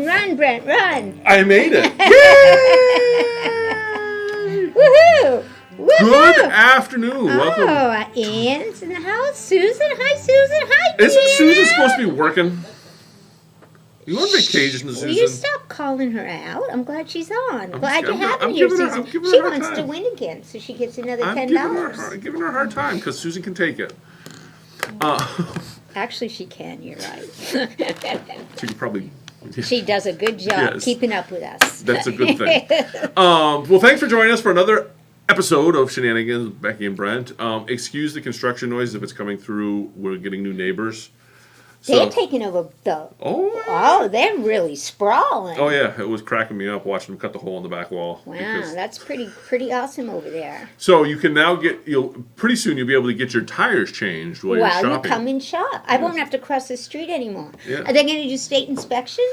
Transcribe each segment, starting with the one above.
Run, Brent, run. I made it. Yay! Woohoo! Woohoo! Good afternoon. Welcome. Ann's in the house. Susan. Hi, Susan. Hi, Isn't Deanna. Susan supposed to be working? You on vacation, Susan? Will you stop calling her out? I'm glad she's on. Glad you have her I'm here, giving her- Susan. I'm giving She her a hard wants to time. win again, so she gets another I'm $10. giving her a hard time because Susan can take it. Actually, she can. You're right. She could probably. She does a good job Yes. keeping up with us. That's a good thing. Well, thanks for joining us for another episode of Shenanigans with Becky and Brent. Excuse the construction noise if it's coming through. We're getting new neighbors. They're taking over the. Oh, they're really sprawling. Oh yeah, it was cracking me up watching them cut the hole in the back wall. Wow, that's pretty awesome over there. So you can now pretty soon you'll be able to get your tires changed while you're shopping. You come and shop. I won't have to cross the street anymore. Yeah. Are they going to do state inspection?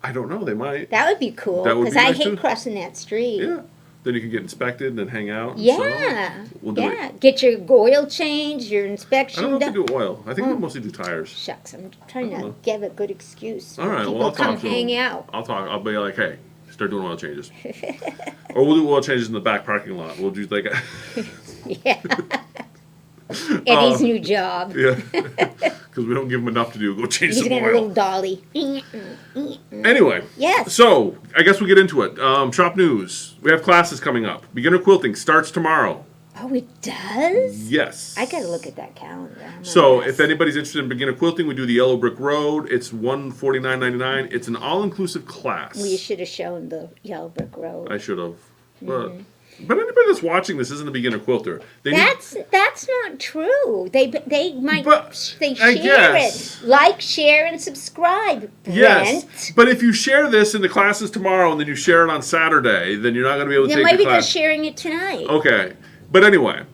I don't know. They might. That would be cool That would because be I nice, hate too. crossing that street. Yeah. Then you can get inspected and then hang out. And Yeah. so we'll do it. Get your oil change, your I inspection don't know done. if they do oil. I think they mostly do tires. Shucks, I'm trying to give a good excuse. All right, People well, I'll come talk to hang them. out. I'll be like, hey, start doing oil changes. Or we'll do oil changes in the back parking lot. We'll do like Yeah. Eddie's new job. yeah. Because we don't give him enough to do. Go change He's some got a little oil. dolly. Anyway. Yes. So, I guess we'll get into it. Shop news. We have classes coming up. Beginner quilting starts tomorrow. Oh, it does? Yes. I got to look at that calendar. So, if anybody's interested in beginner quilting, we do the Yellow Brick Road. It's $149.99. It's an all-inclusive class. Well, you should have shown the Yellow Brick Road. I should have. But anybody that's watching this isn't a beginner quilter. They That's not true. They might But they I share guess. it. Like, share, and subscribe. Yes, Brent. but if you share this in the classes tomorrow and then you share it on Saturday, then you're not going to be able to Then take maybe the they're class. sharing it tonight. Okay, but anyway,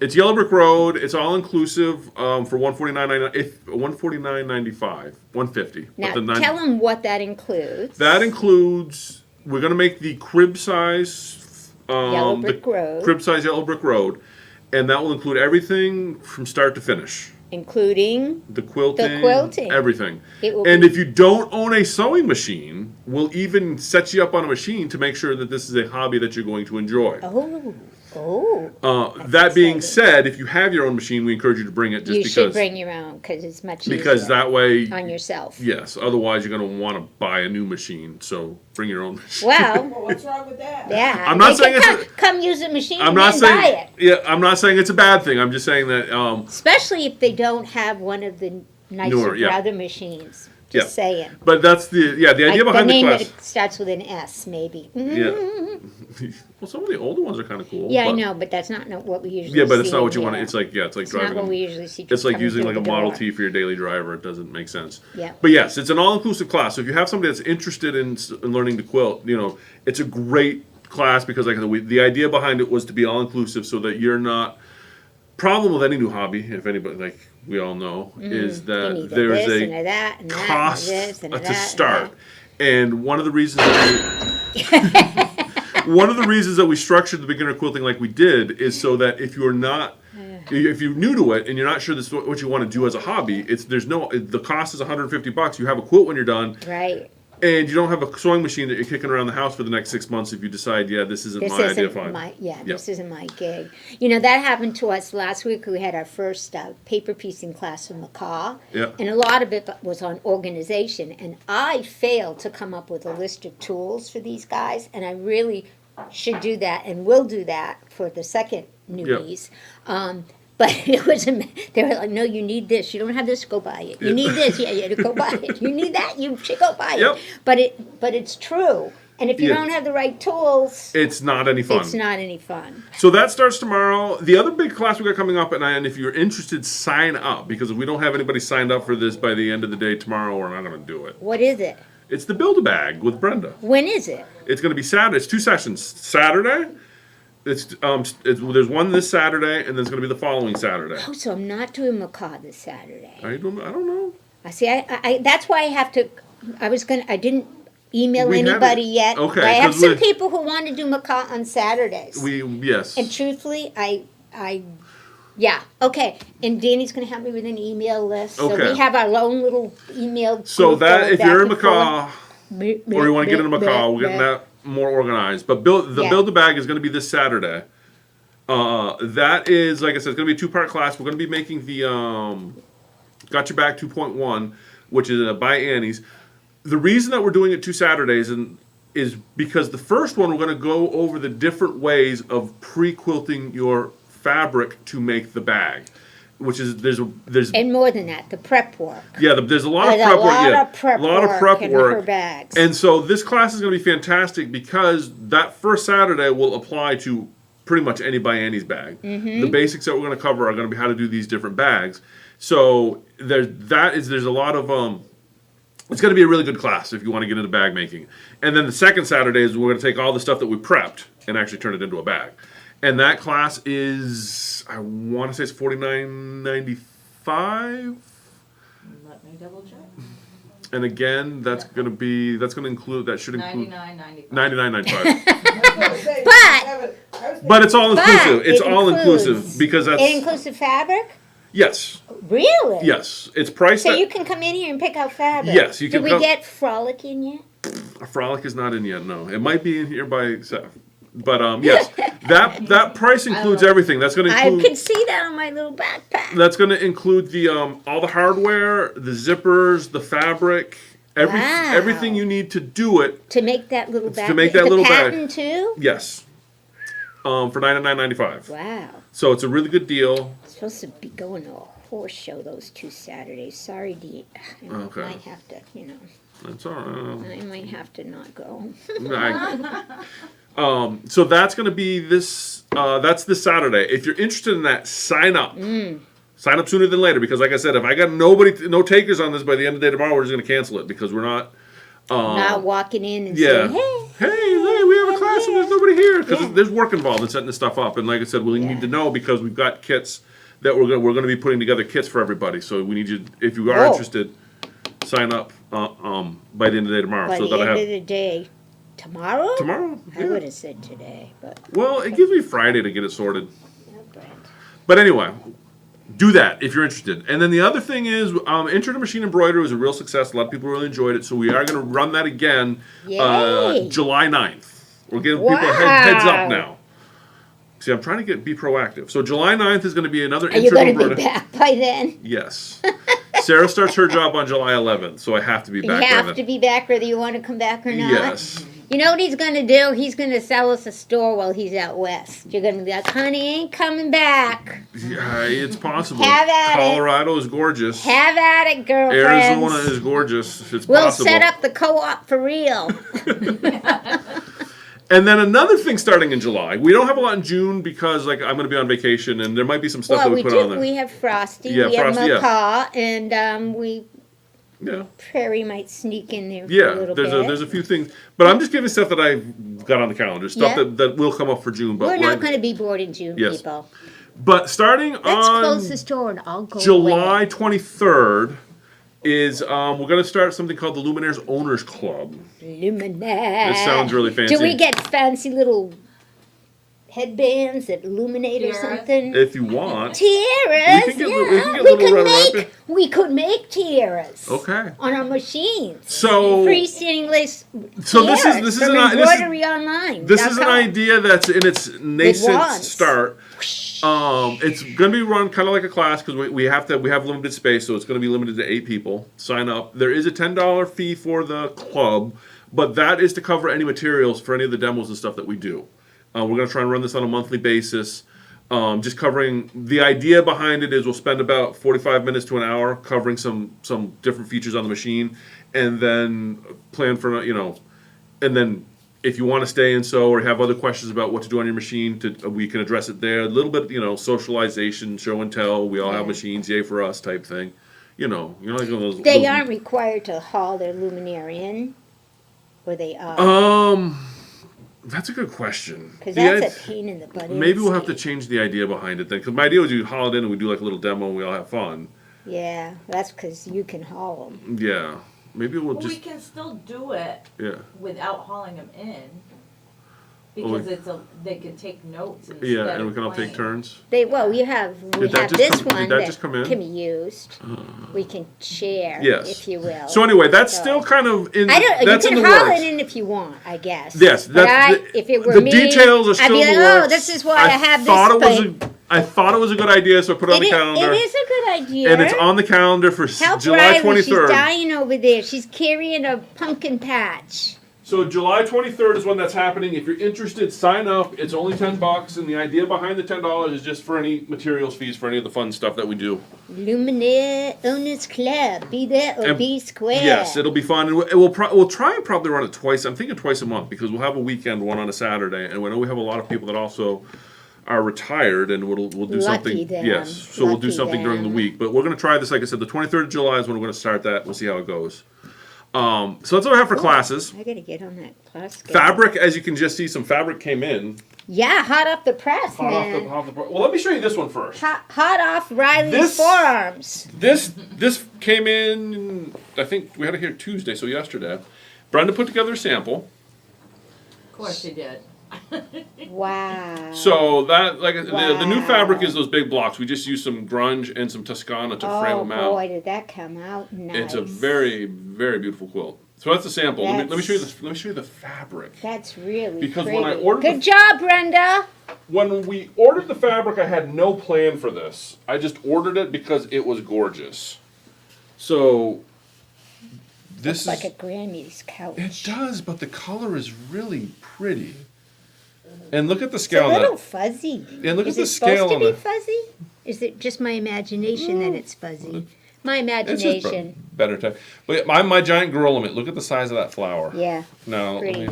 it's Yellow Brick Road. It's all inclusive for $149.95, $150. Now, tell them what that includes. That includes. We're going to make the crib size. Yellow Brick Road. Crib size Yellow Brick Road, and that will include everything from start to finish. Including The quilting, everything. And if you don't own a sewing machine, we'll even set you up on a machine to make sure that this is a hobby that you're going to enjoy. That being said, if you have your own machine, we encourage you to bring it just because. You should bring your own because it's much easier. Because that way. On yourself. Yes. Otherwise, you're going to want to buy a new machine. So bring your own machine. Well, what's wrong with that? Yeah. I'm not saying come use a machine I'm and not then saying. buy it. Yeah. I'm not saying it's a bad thing. I'm just saying that. Especially if they don't have one of the nicer brother machines. Just saying. But that's the idea behind the class. The name that starts with an S, maybe. Yeah. Well, some of the older ones are kind of cool. Yeah, I know, but that's not what we usually see. Yeah, but it's not what you here. want. It's like it's It's driving. not what we usually see. It's like coming using through like a the Model door. T for your daily driver. It doesn't make sense. Yeah. But yes, it's an all-inclusive class. So if you have somebody that's interested in learning to quilt, it's a great class because the idea behind it was to be all-inclusive so that you're not. Problem with any new hobby, if anybody like we all know, is that there's a cost to start. And one of the reasons that we structured the beginner quilting like we did is so that if you're new to it and you're not sure this is what you want to do as a hobby, the cost is $150. You have a quilt when you're done. Right. And you don't have a sewing machine that you're kicking around the house for the next 6 months if you decide, this isn't my idea. Fine. This isn't my gig. That happened to us last week. We had our first paper piecing class from Macaw. Yeah. And a lot of it was on organization. And I failed to come up with a list of tools for these guys. And I really should do that and will do that for the second newbies. But they were like, no, you need this. You don't have this, go buy it. You need this, go buy it. You need that, you should go buy it. But it's true. And if you don't have the right tools, it's not any fun. It's not any fun. So that starts tomorrow. The other big class we got coming up, and if you're interested, sign up. Because if we don't have anybody signed up for this by the end of the day tomorrow, we're not going to do it. What is it? It's the Build-A-Bag with Brenda. When is it? It's going to be Saturday. It's 2 sessions. Saturday. There's one this Saturday, and then it's going to be the following Saturday. Oh, so I'm not doing Macaw this Saturday. I don't know. I see. I that's why I have to. I didn't email anybody yet. Okay. I have some people who want to do Macaw on Saturdays. Yes. And truthfully, yeah, okay. And Danny's going to help me with an email list. So we have our own little email. So that if you're in Macaw, or you want to get in them a call. We're getting that more organized. But build a bag is going to be this Saturday. That is, like I said, it's going to be a 2-part class. We're going to be making the Got Your Bag 2.1, which is by Annie's. The reason that we're doing it 2 Saturdays is because the first one we're going to go over the different ways of pre-quilting your fabric to make the bag, which is there's and more than that, the prep work. Yeah, there's a lot of prep work. A lot of prep in work. Her bags. And so this class is going to be fantastic because that first Saturday will apply to pretty much any by Annie's bag. Mm-hmm. The basics that we're going to cover are going to be how to do these different bags. So there's a lot of it's going to be a really good class if you want to get into bag making. And then the second Saturday is we're going to take all the stuff that we prepped and actually turn it into a bag. And that class is, I want to say it's $49.95. Let me double check. And again, that should include $99.95. $99.95. But it's all inclusive. It's all inclusive because that's Inclusive fabric? yes. Really? Yes. It's priced So at, you can come in here and pick out fabric. Yes, you can Did we come- get Frolic in yet? a Frolic is not in yet, no. It might be in here by Seth. But yes, that price includes everything. That's going to I include could see that on my little backpack. That's going to include the all the hardware, the zippers, the fabric, Wow. everything you need to do it. To make that little bag. To make that little bag. The pattern too? Yes. For $99.95. Wow. So it's a really good deal. I'm supposed to be going to a horse show those 2 Saturdays. Sorry, Okay. might have to, That's all right. I might have to not go. So that's going to be this. That's this Saturday. If you're interested in that, sign up. Sign up sooner than later because, like I said, if I got no takers on this by the end of the day tomorrow, we're just going to cancel it because we're not. Not walking in and Yeah. saying, hey. Hey, we have a class and there's nobody here because there's work involved in setting this stuff up. And like I said, we need to know because we've got kits that we're going to be putting together kits for everybody. So we need you, if you are interested, sign up by the end of the day tomorrow. By so the that end of the day. Tomorrow? Tomorrow? I Yeah. would have said today, but. Well, it gives me Friday to get it sorted. Oh, Brent. But anyway, do that if you're interested. And then the other thing is, Intro to Machine Embroidery was a real success. A lot of people really enjoyed it. So we are going to run that again Yay. July 9th. We're giving people heads up now. See, I'm trying to be proactive. So July 9th is going to be another Are you Intro to going to be Embroidery. back by then? Yes. Sarah starts her job on July 11th, so I have to be back You by have then. to be back whether you want to come back or not. Yes. You know what he's going to do? He's going to sell us a store while he's out west. You're going to be like, honey, ain't coming back. Yeah, it's possible. Have at it. Colorado is gorgeous. Have at it, girlfriends. Arizona is gorgeous. It's We'll possible. set up the co-op for real. And then another thing starting in July. We don't have a lot in June because I'm going to be on vacation and there might be some stuff Well, that we we put on do. there. We have Frosty. Yeah, we Frosty, have yeah. Macaw, and Yeah. Prairie might sneak in there for a Yeah, little there's bit. there's a few things, but I'm just giving stuff that I've got on the calendar, stuff Yeah. that will come up for June. But We're not going to be bored in June, Yes. people. But starting Let's on close this door and I'll go July away. 23rd is we're going to start something called the Luminaires Owners Club. Luminaire. This sounds really fancy. Do we get fancy little headbands that illuminate or Tiaras? something? If you want. Tiaras, We can get yeah. little red rabbit. We could make tiaras. Okay. On our machines. So Freestanding lace So this is- tiaras this is from an- this is- Embroidery Online. this is an idea that's in its nascent wands. start. It's going to be run kind of like a class because we have limited space, so it's going to be limited to 8 people. Sign up. There is a $10 fee for the club, but that is to cover any materials for any of the demos and stuff that we do. We're going to try and run this on a monthly basis. Just covering the idea behind it is we'll spend about 45 minutes to an hour covering some different features on the machine, and then plan for and then. If you want to stay and sew or have other questions about what to do on your machine, we can address it there. A little bit, socialization, show and tell. We all have machines, yay for us type thing. Like one of those. They aren't required to haul their luminaire in, or they are. That's a good question. Because that's a pain in the butt. Maybe we'll have to change the idea behind it then. Because my idea was you haul it in and we do like a little demo and we all have fun. Yeah, that's because you can haul them. Yeah. Maybe we'll Well, just. we can still do it Yeah. without hauling them in. Because they could take notes instead Yeah, and we of can all take playing. turns. We Did that have just this come- did one that just come in? can be used. We can share, Yes. if you will. So anyway, that's So- still kind of in. I don't. That's You can in the haul works. it in if you want, I guess. Yes, But if it were the me, details are still I'd be in like, the oh, works. this is why I have thought this. it was I thought it was a good idea, so I put it on the calendar. It is a good idea. And it's on the calendar for Help July Riley. She's 23rd. dying over there. She's carrying a pumpkin patch. So July 23rd is when that's happening. If you're interested, sign up. It's only $10, and the idea behind the $10 is just for any materials fees for any of the fun stuff that we do. Luminaire Owners Club. Be there or And- be square. Yes, it'll be fun, and we'll try and probably run it twice. I'm thinking twice a month because we'll have a weekend one on a Saturday, and we know we have a lot of people that also are retired, and we'll do Lucky something. them. Yes, so we'll do Lucky something during the them. week. But we're going to try this. Like I said, the 23rd of July is when we're going to start that. We'll see how it goes. So that's what we have for classes. I gotta get on that class. schedule. Fabric, as you can just see, some fabric came in. Yeah, hot off the press, Hot man. off the well, let me show you this one first. Hot off Riley's This- forearms. This came in. I think we had it here Tuesday, so yesterday. Brenda put together a sample. Of course she did. Wow. So that the new Wow. fabric is those big blocks. We just use some grunge and some Toscana to frame Oh them out. boy, did that come out nice. It's a very, very beautiful quilt. So that's the sample. Let me show you That's- the fabric. That's really Because pretty. when I ordered Good job, Brenda. When we ordered the fabric, I had no plan for this. I just ordered it because it was gorgeous. So this Looks like is a Grammy's couch. it does, but the color is really pretty. And look at the It's a scale on little that. fuzzy. Yeah, look at Is the it scale supposed to on be it. fuzzy? Is it just my imagination that it's fuzzy? My It's just imagination. better type. But my giant gorilla mitt. Look at the size of that flower. Yeah. No, Pretty.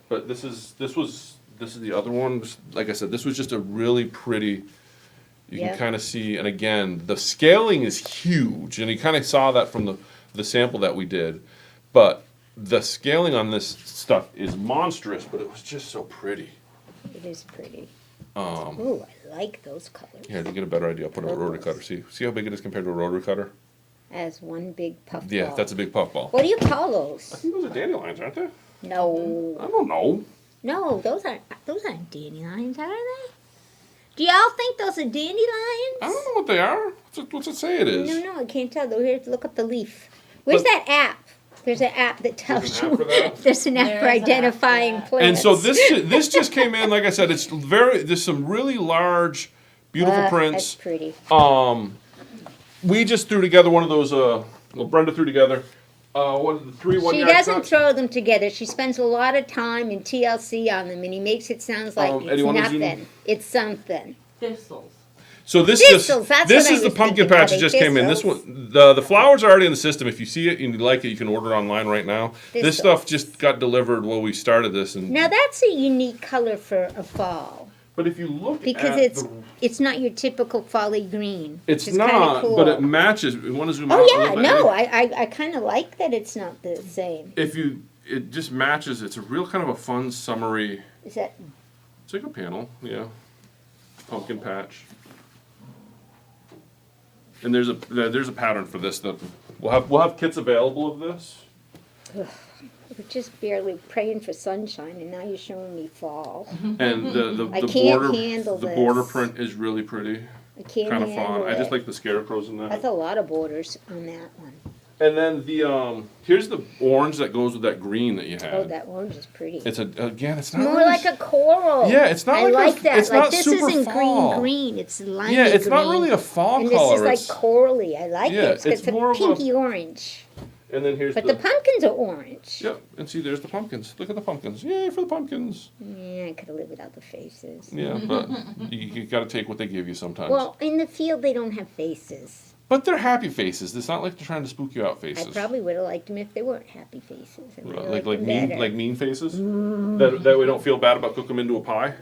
but this is the other one. Like I said, this was just a really pretty. You Yeah. can kind of see, and again, the scaling is huge, and you kind of saw that from the sample that we did. But the scaling on this stuff is monstrous, but it was just so pretty. It is pretty. Ooh, I like those colors. Here, to get a better idea, I'll put a rotary cutter. See how big it is compared to a rotary cutter? As one big puff Yeah, ball. that's a big puff ball. What do you call I those? think those are dandelions, aren't they? No. I don't know. No, those aren't dandelions, are they? Do y'all think those are dandelions? I don't know what they are. What's it say it is? No, I can't tell. Though, here, look up the leaf. Where's But- that app? There's an app that tells There's an app for you. that? There's an app There for is an app for identifying that. plants. And so this just came in. Like I said, there's some really large, beautiful That's prints. pretty. We just threw together one of those. Brenda threw together. What are the 3 1 She yard doesn't cuts? throw them together. She spends a lot of time in TLC on them, and he makes it sound like Eddie, it's wanna zoom nothing. It's something. Thistles. So this Thistles, that's this what I is the was pumpkin thinking. Are patch that they just came in. This thistles? one, the flowers are already in the system. If you see it and you like it, you can order it online right now. This Thistles. stuff just got delivered while we started this, and Now that's a unique color for a fall but if you look because at it's not your typical folly green. it's which is kinda not, cool. but it matches. You want to zoom out? Oh a yeah, little bit? no, I kind of like that it's not the same. It just matches. It's a real kind of a fun, summery. Is that It's like a panel, yeah. Pumpkin patch. And there's a pattern for this that we'll have kits available of this. we're just barely praying for sunshine, and now you're showing me fall. And the I the can't border handle the this. border print is really pretty. I can't Kind of handle fun. I just it. like the scarecrows in That's that. a lot of borders on that one. And then the here's the orange that goes with that green that you had. Oh, that orange is pretty. It's it's not More really like a coral. Yeah, it's not I like a- like that. it's like not this super isn't fall. green. It's limey Yeah, it's green. not really a fall and color. this is like it's, corally. I like Yeah, it. it's It's a more of a- pinky orange. and then here's But the pumpkins are orange. yeah, and see there's the pumpkins. Look at the pumpkins. Yay for the pumpkins. Yeah, I could have lived without the faces. Yeah, but you got to take what they give you sometimes. Well, in the field they don't have faces. But they're happy faces. It's not like they're trying to spook you out I faces. probably would have liked them if they weren't happy faces. I would have Like liked them better. mean faces. That we don't feel bad about cooking them into a pie.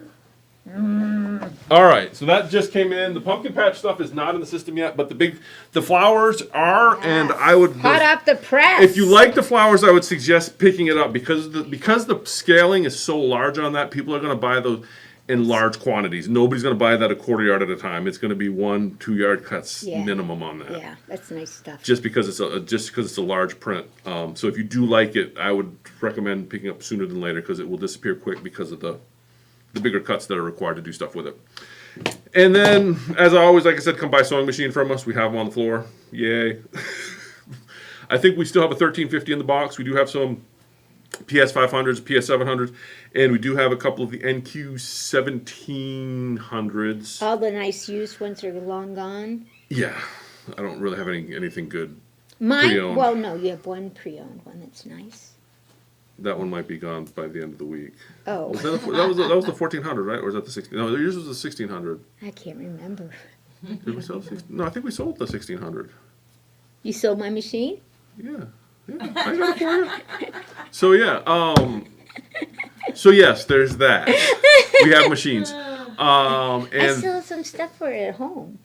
All right, so that just came in. The pumpkin patch stuff is not in the system yet, but the flowers are, and I would. Hot off the press. If you like the flowers, I would suggest picking it up because the scaling is so large on that. People are going to buy those. in large quantities. Nobody's going to buy that a quarter yard at a time. It's going to be 1-2 yard cuts Yeah. minimum on that. Yeah, that's nice stuff. Just because it's a large print. So if you do like it, I would recommend picking up sooner than later because it will disappear quick because of the bigger cuts that are required to do stuff with it. And then, as I always, like I said, come buy a sewing machine from us. We have them on the floor. Yay. I think we still have a 1350 in the box. We do have some PS 500s, PS 700s, and we do have a couple of the NQ 1700s. All the nice used ones are long gone. Yeah, I don't really have anything good. Mine, Pre-owned. well, no, you have one pre-owned one that's nice. That one might be gone by the end of the week. Oh, Was that, that was the 1400, right? Or was that the 16? No, yours was the 1600. I can't remember. Did we sell 16? No, I think we sold the 1600. You sold my machine? Yeah, I got it for you. So yeah, so yes, there's that. We have machines, I and still have some stuff for it at home.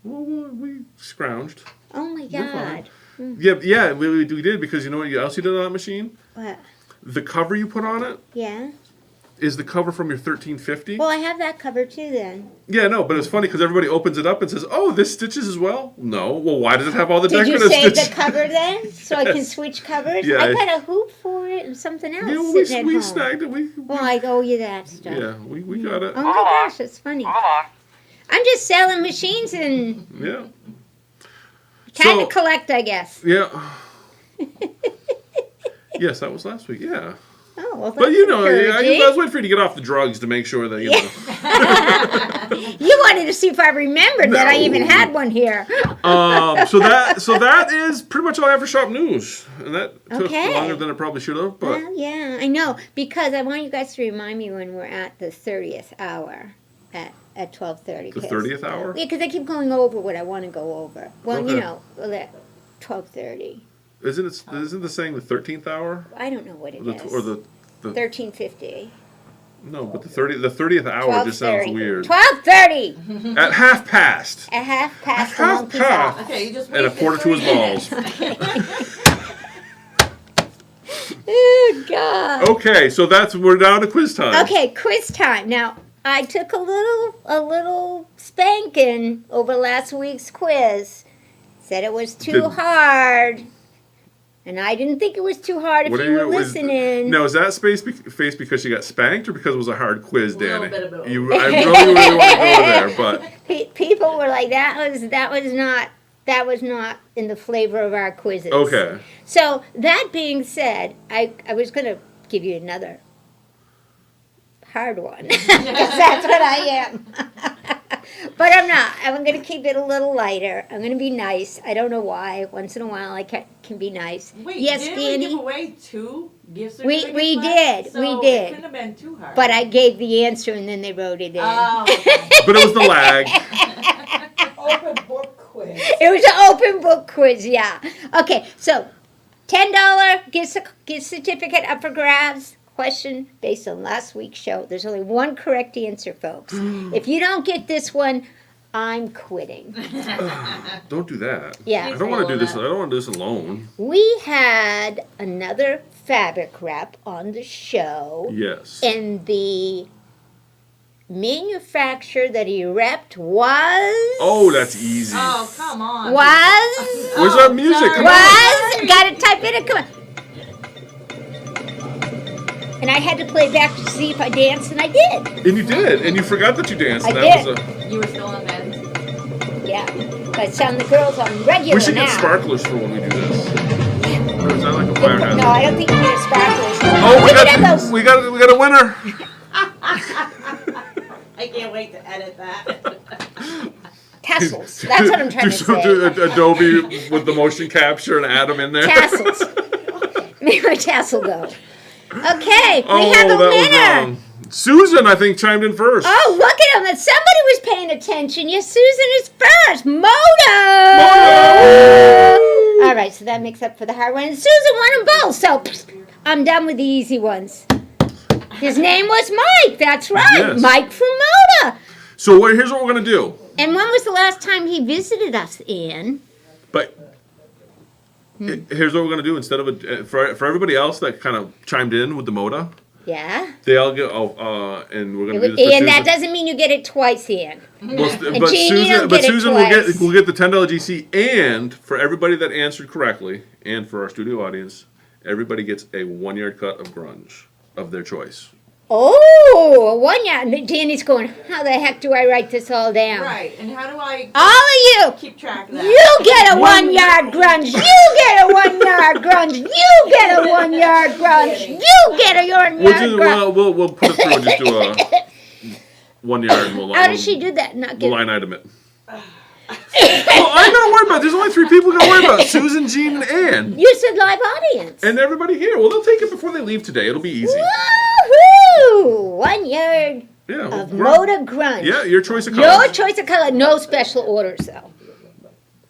well, we scrounged. Oh my You're fine. God. Yeah, we did because you know what else you did on that machine? What? The cover you put on it Yeah? is the cover from your 1350. Well, I have that covered too then. Yeah, no, but it's funny because everybody opens it up and says, "Oh, this stitches as well." No, well, why does it have all the Did you decorative save stitches? the cover then? So I can Yes. switch covers? Yeah, I got a hoop for it and something else Yeah, well, sitting at we home. snagged it. Well, I owe you that stuff. Yeah, we got it. Oh my gosh, that's funny. I'm just selling machines and Yeah. time So- to collect, I guess. Yeah. Yes, that was last week. Yeah. Oh, well, that's But you know, I encouraging. was waiting for you to get off the drugs to make sure that, you know. You wanted to see if I remembered that I No. even had one here. So that is pretty much all I have for shop news. And that took Okay. longer than it probably should have, but Well, yeah, I know. Because I want you guys to remind me when we're at the 30th hour at 12:30. the 30th hour? Yeah, because I keep going over what I want to go over. Well, Okay. you know, at 12:30. Isn't the saying the 13th hour? I don't know what it is. Or the 13:50. no, but the 30th hour just sounds 12:30. weird. 12:30 At half past. at half past the Half monkey's past. off. Okay, you just And a wasted quarter to 3 his balls. Oh God. Okay, so we're down to quiz time. Okay, quiz time. Now, I took a little spanking over last week's quiz. Said it was too Did- hard. And I didn't think it was too hard if What are you were you- is- listening. Now, is that face because you got spanked or because it was a hard quiz, A little Danny? bit of both. I really want to go there, but People were like, that was not in the flavor of our quizzes. okay. So that being said, I was going to give you another hard one because that's what I am. But I'm not. I'm going to keep it a little lighter. I'm going to be nice. I don't know why. Once in a while, I can be nice. Wait, yes, didn't we Danny. give away 2 gift We certificates did, last? we So did. It couldn't have been too hard. But I gave the answer and then they wrote it in. Oh, okay. But it was the lag. Open book quiz. It was an open book quiz, yeah. Okay, so $10 gift certificate up for grabs. Question based on last week's show. There's only one correct answer, folks. If you don't get this one, I'm quitting. Don't do that. Yeah. I don't want to do this. I don't want to do this alone. We had another fabric rep on the show, Yes. and the manufacturer that he repped was. Oh, that's easy. Oh, come on. Was. Where's our music? sorry. Come on. Was. Gotta type it in. Come on. And I had to play back to see if I danced, and I did. And you did, and you forgot that you danced. I and that did. was You were still in bed. Yeah. I sound the girls on regular we should now. get sparklers for when we do this. Or is that like a fire hazard? No, I don't think you get sparklers. Oh, we can have those we got a winner. I can't wait to edit that. tassels. That's what I'm trying to say. Do Adobe with the motion capture and add them in there. Tassels. Make my tassel go. Okay, Oh, we have a that was winner. wrong. Susan, I think, chimed in first. Oh, look at him. Somebody was paying attention. Yes, Susan is first. Moto! All right, so that makes up for the hard one. And Susan won them both, so I'm done with the easy ones. His name was Mike. That's right. Yes. Mike from Moda. So here's what we're going to do. And when was the last time he visited us, Ann? But here's what we're going to do. Instead of for everybody else that kind of chimed in with the Moda, Yeah. They all get, and we're going to do this for And that Susan. doesn't mean you get it twice, Ian. Well, And Jean, you don't get it Susan twice. will get the $10 GC, and for everybody that answered correctly, and for our studio audience, everybody gets a 1 yard cut of grunge of their choice. Oh, 1 yard. Danny's going, how the heck do I write this all down? Right, and how do I All of keep track of that? you get a 1 yard grunge. You get a 1 yard grunge. You get a 1 yard grunge. You get a 1 yard grunge. We'll put it through and just do a 1 yard. And we'll, How does she do that? Not We'll get line item it. Well, I ain't gotta worry about it. There's only 3 people to worry about. Susan, Jean, and Ann. You said live audience. And everybody here. Well, they'll take it before they leave today. It'll be easy. Woohoo! 1 yard Yeah. of grunge. motor grunge. Yeah, your choice of Your colors. choice of color. No special orders though.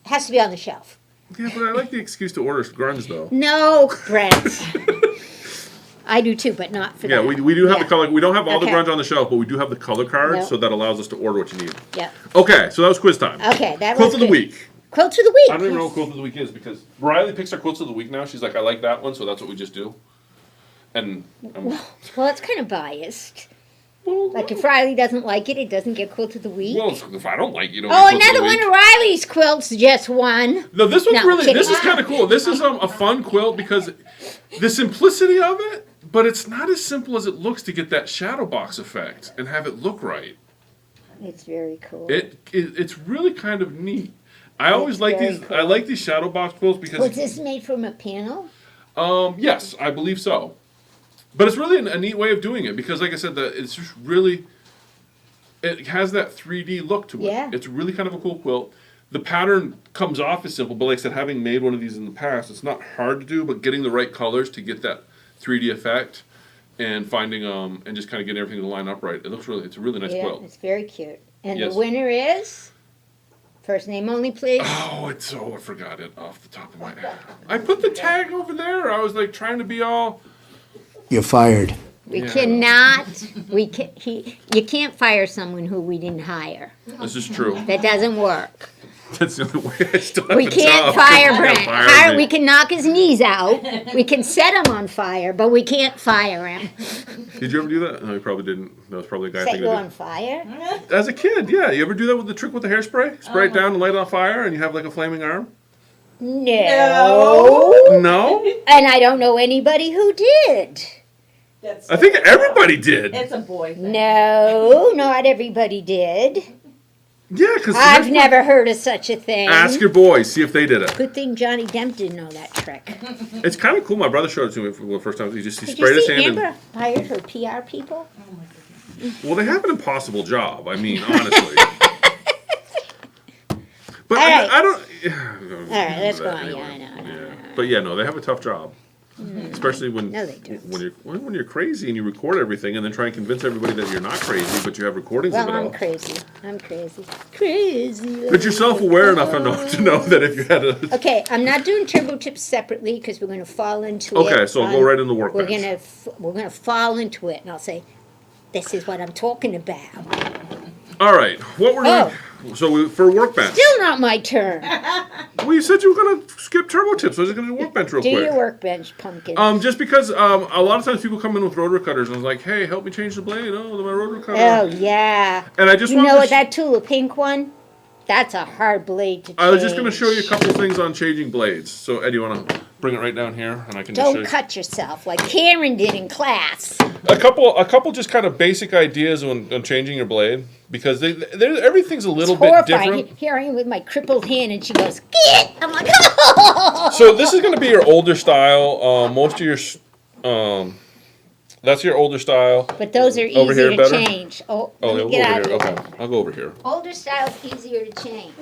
Has to be on the shelf. Yeah, but I like the excuse to order grunge, though. No, Brent. I do too, but not for Yeah, that. we do have Yeah. the color. We don't have all the Okay. grunge on the shelf, but we do have the color card, Yep. so that allows us to order what you need. Yeah. Okay, so that was quiz time. Okay, that Quilt was of the good. week. Quilt of the week. I don't even know what quilt of the week is because Riley picks our quilts of the week now. She's like, I like that one, so that's what we just do. And Well, it's kind of biased. well, Like if Riley doesn't like it, it doesn't get quilt of the week. well, if I don't like it, you don't. Oh, get quilt of another the one week. of Riley's quilts just won. No, this one's No, really. kidding. This is kind of cool. This is a fun quilt because the simplicity of it, but it's not as simple as it looks to get that shadow box effect and have it look right. It's very cool. It's really kind of neat. I always like very these. cool. I like these shadow box quilts because. Was this made from a panel? Yes, I believe so. But it's really a neat way of doing it because, like I said, it's just really. It has that 3D look to it. Yeah. It's really kind of a cool quilt. The pattern comes off as simple, but like I said, having made one of these in the past, it's not hard to do. But getting the right colors to get that 3D effect, and finding and just kind of getting everything to line up right. It's a really nice Yeah, quilt. it's very cute. And Yes. the winner is first name only, please. Oh, I forgot it off the top of my head. I put the tag over there. I was like trying to be all. You're fired. We Yeah. cannot. You can't fire someone who we didn't hire. This is true. That doesn't work. That's the only way I still have We a can't job. fire You Brent. can't fire me. We can knock his knees out. We can set him on fire, but we can't fire him. Did you ever do that? No, you probably didn't. That was probably a guy Set thing you to on fire? do. As a kid, yeah. You ever do that with the trick with the hairspray? Spray it down and light it on fire, and you have like a flaming arm. No. No, And I don't know anybody who did. That's I think everybody did. It's a boy thing. No, not everybody did. Yeah, because I've never heard of such a thing. Ask your boys, see if they did it. Good thing Johnny Demp didn't know that trick. It's kind of cool. My brother showed it to me for the first time. He Did sprayed you his see hand. Amber hired her PR people? Well, they have an impossible job. I mean, honestly. But All right. I don't. All right, let's go on. Yeah, I know. Yeah. But yeah, no, they have a tough job. Especially when No, they don't. when you're crazy and you record everything and then try and convince everybody that you're not crazy, but you have recordings Well, of it I'm all. crazy. I'm crazy. Crazy. But you're self-aware enough to know that if you had a. Okay, I'm not doing turbo tips separately because we're going to fall into it. Okay, so I'll go right in the workbench. We're gonna fall into it, and I'll say, "This is what I'm talking about." All right, what we're Oh. doing. So for workbench, Still not my turn. well, you said you were gonna skip turbo tips. So I was just gonna do workbench real Do quick. your workbench, pumpkin. Just because a lot of times people come in with rotary cutters and I was like, hey, help me change the blade. Oh, my rotary cutter. Oh yeah. And I just You wanted know to what? sh- That tool, the pink one, that's a hard blade to change. I was just going to show you a couple things on changing blades. So, Ed, you want to bring it right down here, and I can just show Don't you cut yourself like Karen did in class. a couple just kind of basic ideas on changing your blade because everything's a little bit Horrifying. different. Here I am with my crippled hand, and she goes, "Get!" I'm like, "Oh!" So this is going to be your older style. Most of your that's your older style. But those are Over easy here to better? change. Oh, Oh, let yeah, me we'll get go out over of here. here. Okay, I'll go over here. Older style's easier to change.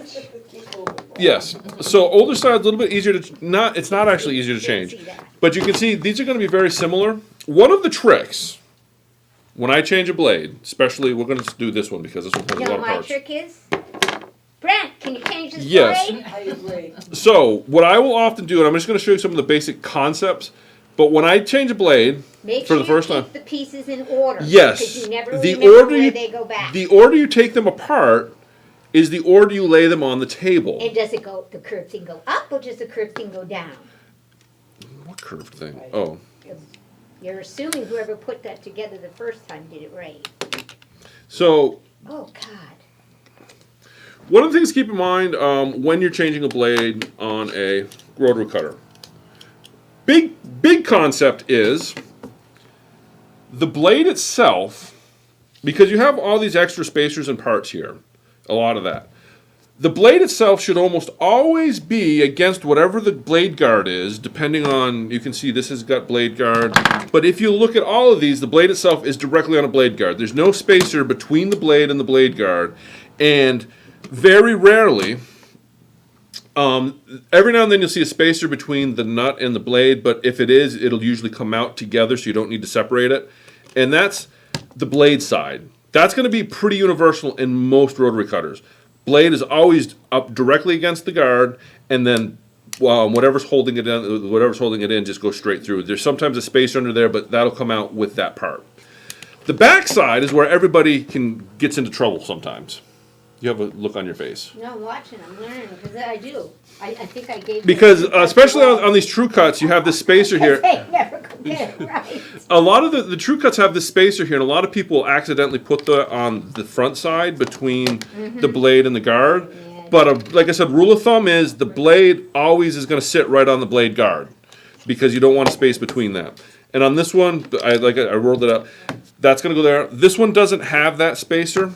Yes. So older style is a little bit easier to it's not actually easier to change. See that. But you can see these are going to be very similar. One of the tricks when I change a blade, especially we're going to do this one because this one has You a know lot what of my parts. trick is? Brent, can you change this Yes. blade? I agree. So what I will often do, and I'm just going to show you some of the basic concepts, but when I change a blade Make for sure the first you time, keep the pieces in order. yes, Because you never the remember order where you they go back. the order you take them apart is the order you lay them on the table. And does it go, the curved thing go up or does the curved thing go down? What curved thing? Oh, You're assuming whoever put that together the first time did it right. So Oh, God. one of the things to keep in mind when you're changing a blade on a rotary cutter. Big concept is the blade itself, because you have all these extra spacers and parts here, a lot of that. The blade itself should almost always be against whatever the blade guard is, depending on, you can see this has got blade guard, but if you look at all of these, the blade itself is directly on a blade guard. There's no spacer between the blade and the blade guard, and very rarely, every now and then you'll see a spacer between the nut and the blade, but if it is, it'll usually come out together so you don't need to separate it. And that's the blade side. That's going to be pretty universal in most rotary cutters. Blade is always up directly against the guard, and then whatever's holding it in just goes straight through. There's sometimes a spacer under there, but that'll come out with that part. The back side is where everybody gets into trouble sometimes. You have a look on your face. No, I'm watching, I'm learning, because I do. I think I gave. Because especially on these true cuts, you have this spacer here. They never could get it right. A lot of the true cuts have this spacer here, and a lot of people accidentally put that on the front side between the blade and the guard. Yeah. But like I said, rule of thumb is the blade always is going to sit right on the blade guard because you don't want a space between that. And on this one, I rolled it up. That's going to go there. This one doesn't have that spacer.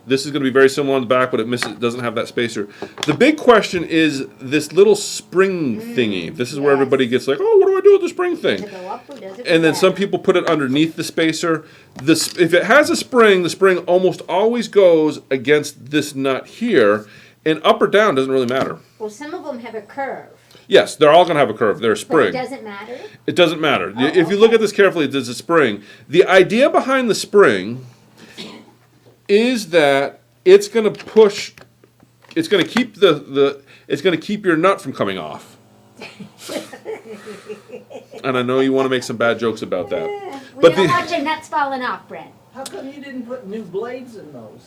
This is going to be very similar on the back, but it doesn't have that spacer. The big question is this little spring thingy. This is where Yes. everybody gets like, oh, what do I do with the spring thing? To go up or does it go And then back? some people put it underneath the spacer. If it has a spring, the spring almost always goes against this nut here, and up or down doesn't really matter. Well, some of them have a curve, Yes, they're all going to have a curve. They're a but spring. it doesn't matter. It doesn't matter. Oh, If you look okay. at this carefully, there's a spring. The idea behind the spring is that it's going to push. It's going to keep it's going to keep your nut from coming off. And I know you want to make some bad jokes about that. We But don't the- want your nuts falling off, Brent. How come you didn't put new blades in those?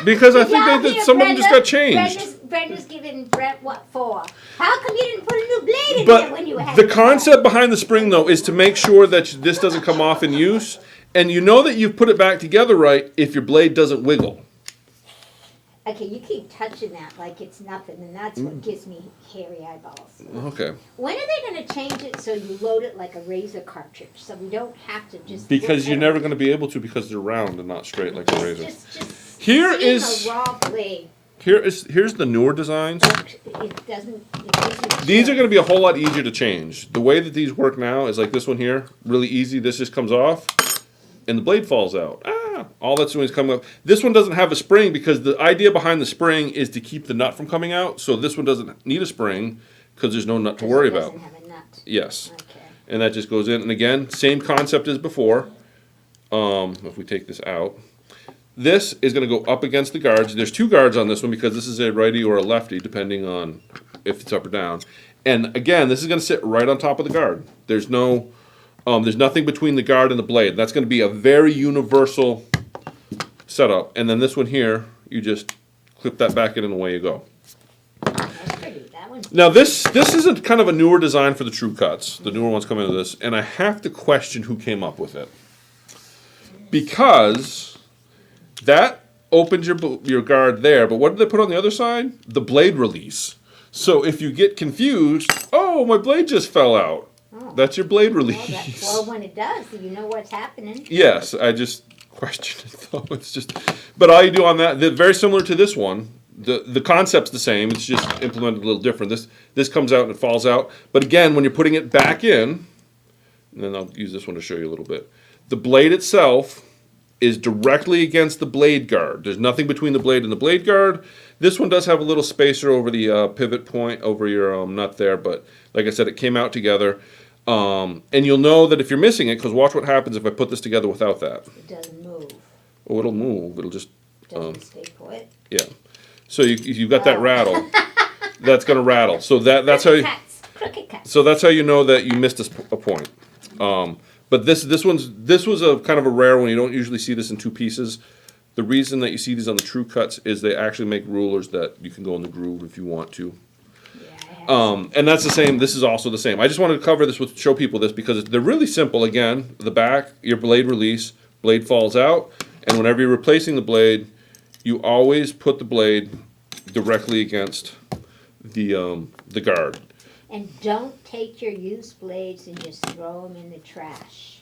Because I think Y'all that hear some of them just Brenda? got changed. Brenda's giving Brent what for? How come you didn't put a new blade in there But when you had the it? concept behind the spring, though, is to make sure that this doesn't come off in use. And you know that you've put it back together right if your blade doesn't wiggle. Okay, you keep touching that like it's nothing, and that's what gives me hairy eyeballs. Okay. When are they going to change it so you load it like a razor cartridge, so we don't have to just Because look you're at never it? going to be able to because they're round and not straight like a razor. Just Here seeing is- a raw blade. Here's the newer designs. It doesn't. It doesn't These show. are going to be a whole lot easier to change. The way that these work now is like this one here, really easy. This just comes off, and the blade falls out. All that's doing is coming up. This one doesn't have a spring because the idea behind the spring is to keep the nut from coming out. So this one doesn't need a spring because there's no nut to worry It about. doesn't have a nut. Yes. Okay. And that just goes in. And again, same concept as before. If we take this out, this is going to go up against the guards. There's two guards on this one because this is a righty or a lefty, depending on if it's up or down. And again, this is going to sit right on top of the guard. There's nothing between the guard and the blade. That's going to be a very universal setup. And then this one here, you just clip that back in and away you go. That's pretty. That one's Now this is a kind of a newer design for the true cuts. The newer ones come into this, and I have to question who came up with it. Because that opens your guard there, but what did they put on the other side? The blade release. So if you get confused, oh, my blade just fell out. Oh. That's your blade well, release. well, when it does, you know what's happening. Yes, I just questioned it though. It's just, but all you do on that, very similar to this one. The concept's the same. It's just implemented a little different. This comes out and it falls out. But again, when you're putting it back in, and then I'll use this one to show you a little bit. The blade itself is directly against the blade guard. There's nothing between the blade and the blade guard. This one does have a little spacer over the pivot point over your nut there, but like I said, it came out together. And you'll know that if you're missing it, because watch what happens if I put this together without that. It doesn't move. Oh, it'll move. It'll just, It doesn't stay put. yeah. So you've got that Oh. rattle. That's going to rattle. So that's how you, Crooked cuts. so that's how you know that you missed a point. But this was a kind of a rare one. You don't usually see this in two pieces. The reason that you see these on the true cuts is they actually make rulers that you can go in the groove if you want to. Yeah, I And that's the same. This is also the same. I just wanted to cover this show people this because they're really simple. Again, the back, your blade release, blade falls out, and whenever you're replacing the blade, you always put the blade directly against the guard. And don't take your used blades and just throw them in the trash.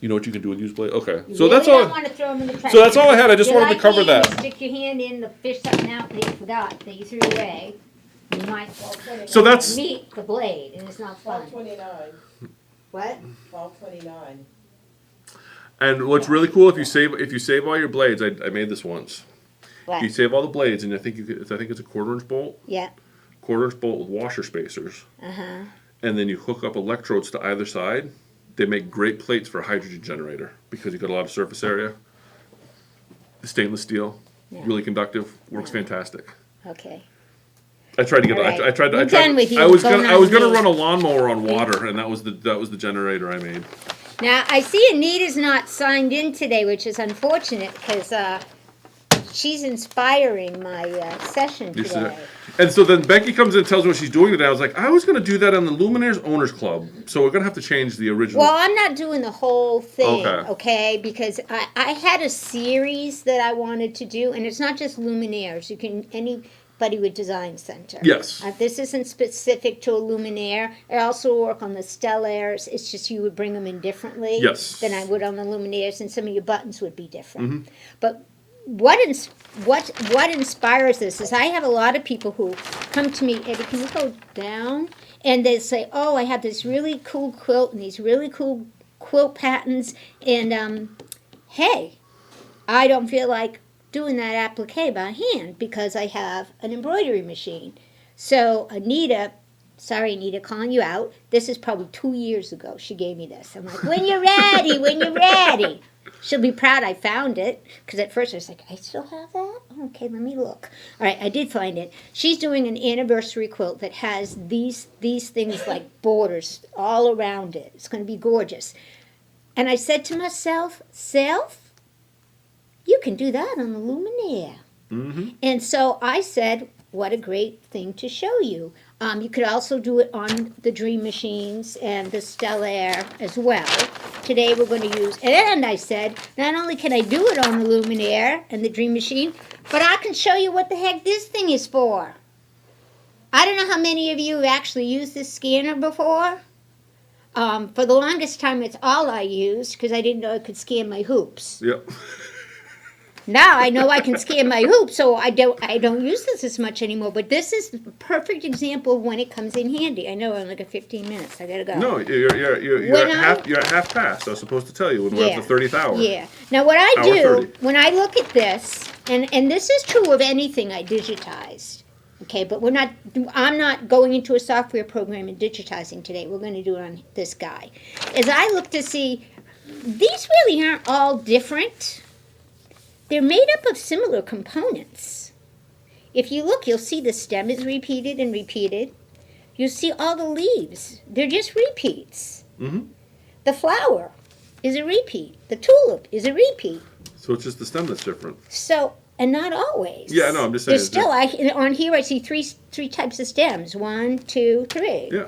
You know what you can do with used blade? Okay, You so really that's all. don't want to throw them in the trash. So that's all I had. I just You're wanted to like cover me, that. You stick your hand in to fish something out that you forgot that you threw away. You might well put it So on that's- meet the blade, and it's not fun. 1229, What? 1229. And what's really cool if you save all your blades, I made this once. What? You save all the blades, and I think it's a 1/4" bolt, Yeah. 1/4" bolt with washer spacers, Uh-huh. and then you hook up electrodes to either side. They make great plates for a hydrogen generator because you got a lot of surface area. The stainless steel, Yeah. really conductive, works fantastic. Okay. I tried to get. All right. I tried. We're I tried. done with you. I was Going gonna. I was on gonna me. run a lawnmower on water, and that was the generator I made. Now, I see Anita's not signed in today, which is unfortunate because she's inspiring my session You see today. that? And so then Becky comes in and tells me what she's doing today. I was like, I was going to do that on the Luminaires Owners Club. So we're going to have to change the original. Well, I'm not doing the whole thing, Okay. okay? Because I had a series that I wanted to do, and it's not just luminaires. You can anybody with design center. Yes. This isn't specific to a luminaire. I also work on the stellaires. It's just you would bring them in differently Yes. than I would on the luminaires, and some of your buttons would be different. Mm-hmm. But what inspires this is I have a lot of people who come to me, Eddie, can you go down? And they say, oh, I have this really cool quilt and these really cool quilt patterns, and hey, I don't feel like doing that applique by hand because I have an embroidery machine. So Anita, sorry Anita, calling you out, this is probably 2 years ago she gave me this. I'm like, when you're ready, when you're ready. She'll be proud I found it, because at first I was like, I still have that? Okay, let me look. All right, I did find it. She's doing an anniversary quilt that has these things like borders all around it. It's going to be gorgeous. And I said to myself, you can do that on the luminaire. Mm-hmm. And so I said, what a great thing to show you. You could also do it on the Dream Machines and the Stellaire as well. Today we're going to use, and I said, not only can I do it on the Luminaire and the Dream Machine, but I can show you what the heck this thing is for. I don't know how many of you have actually used this scanner before. For the longest time, it's all I used because I didn't know I could scan my hoops. Yep. Now I know I can scan my hoops, so I don't use this as much anymore. But this is the perfect example of when it comes in handy. I know I only got 15 minutes. I gotta go. No, you're When at half past. I was supposed to tell you when we're at the 30th hour. Yeah. Now what I Hour do 30. when I look at this, and this is true of anything I digitized. Okay, but I'm not going into a software program and digitizing today. We're going to do it on this guy. As I look to see, these really aren't all different. They're made up of similar components. If you look, you'll see the stem is repeated and repeated. You'll see all the leaves. They're just repeats. Mm-hmm. The flower is a repeat. The tulip is a repeat. So it's just the stem that's different. So, and not always. Yeah, no, I'm just saying. There's still, on here I see three types of stems. 1, 2, 3. Yeah.